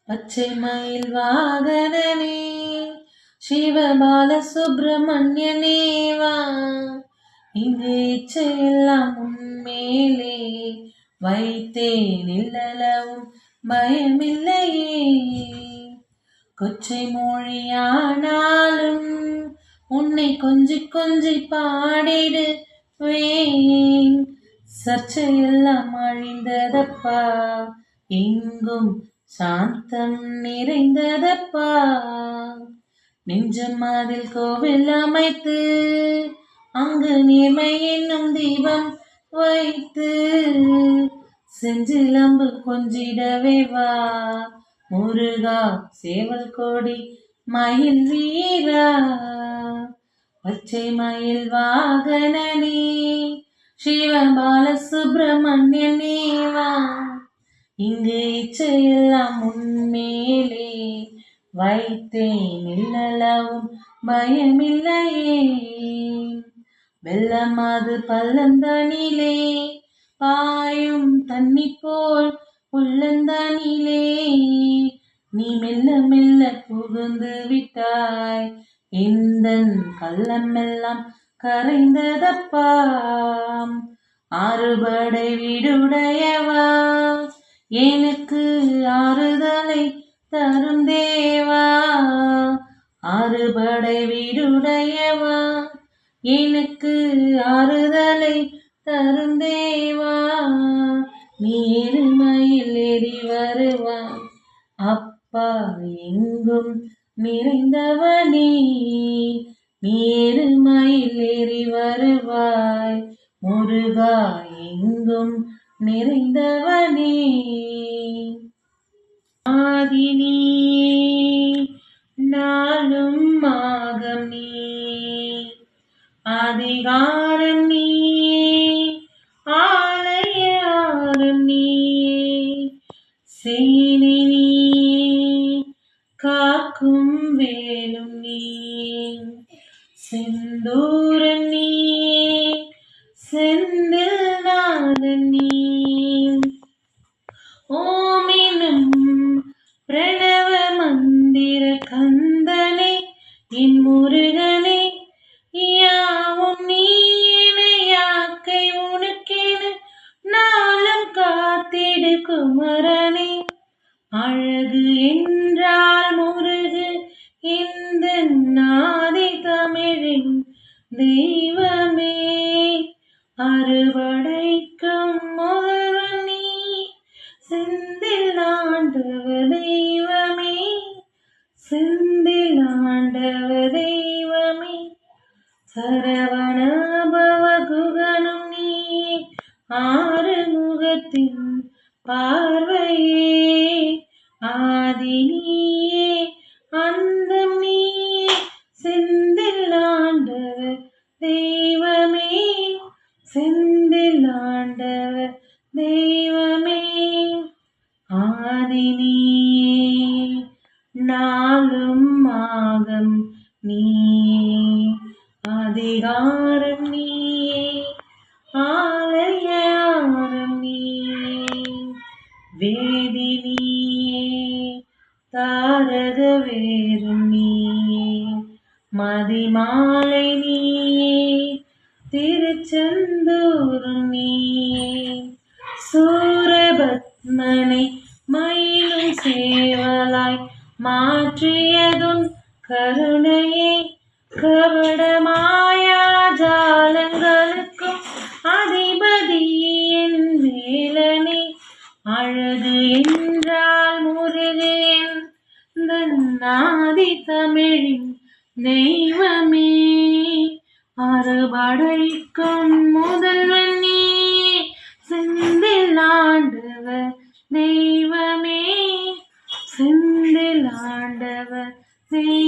பச்சை மயில் வாகனனே சிவபால சுப்பிரமணியனேவா, இங்கு இச்சையெல்லாம் உன்மேலே வைத்தேன், இல்லளவும் பயமில்லையே. கொச்சை மொழியானாலும் உன்னை கொஞ்சி கொஞ்சி பாடிடுவேன். சர்ச்சையெல்லாம் அழிந்ததப்பா, எங்கும் சாந்தம் நிறைந்ததப்பா. நெஞ்சம் அதில் கோவில் அமைத்து அங்கு நேர்மை என்னும் தீபம் வைத்து செஞ்சிலம்பு கொஞ்சிடவே வா முருகா, சேவல் கோடி மயில் வீரா. பச்சை மயில் வாகனனே சிவபால சுப்பிரமணியனேவா, இங்கு இச்சையெல்லாம் உன்மேலே வைத்தேன், இல்லளவும் பயமில்லையே. வெள்ளமாது பள்ளந்தனிலே பாயும் தண்ணி போல் உள்ளந்தனிலே நீ மெல்ல மெல்ல புகுந்து விட்டாய், எந்தன் கள்ளமெல்லாம் கரைந்ததப்பா. ஆறுபடை வீடுடையவா, எனக்கு ஆறுதலை தரும் தேவா. ஆறுபடை வீடுடையவா, எனக்கு ஆறுதலை தரும் தேவா. நீ எருமையில் ஏறி வருவாய் அப்பா, எங்கும் நிறைந்தவனே. நீ எருமையில் ஏறி வருவாய் முருகா, எங்கும் நிறைந்தவனே. ஆதினி நாளும் மாகம் நீ, அதிகாரம் நீ, ஆலயம் நீ, சேனை நீ, காக்கும் வேலும் நீ, செந்தூரன் நீ, செந்தில் நாதன் நீ. ஓமினும் பிரணவ மந்திர கந்தனை என் முருகனை, யாவும் நீ யாக்கை உனக்கென நாளும் காத்திடு குமரனே. அழகு என்றால் முருகு இந்த நாதி தமிழின் தெய்வமே. அறுபடைக்கும் முதல்வன் நீ, செந்தில் ஆண்டவ தெய்வமே, செந்தில் ஆண்டவ தெய்வமே. சரவண பவகுகனும் நீ, ஆறுமுகத்தின் பார்வையே. ஆதி நீயே, அந்தம் நீயே, செந்தில் ஆண்டவ தெய்வமே, செந்தில் ஆண்டவ தெய்வமே. ஆதி நீயே, நாளும் மாகம் நீயே, அதிகாரம் நீயே, ஆலயம் நீயே. வேதி நீயே, தாரக வேறும் நீயே, மதிமாலை நீயே, திருச்செந்தூரும் நீயே. சூரபத்மனை மயிலும் சேவலாய் மாற்றியதுன் கருணையே. கபட மாயா ஜாலங்களுக்கும் அதிபதி என் வேலனே. அழகு என்றால் முருகன் நாதி தமிழின் தெய்வமே. அறுபடைக்கும் முதல்வன் நீ, செந்தில் ஆண்டவ தெய்வமே, செந்தில் ஆண்டவ தெய்வமே.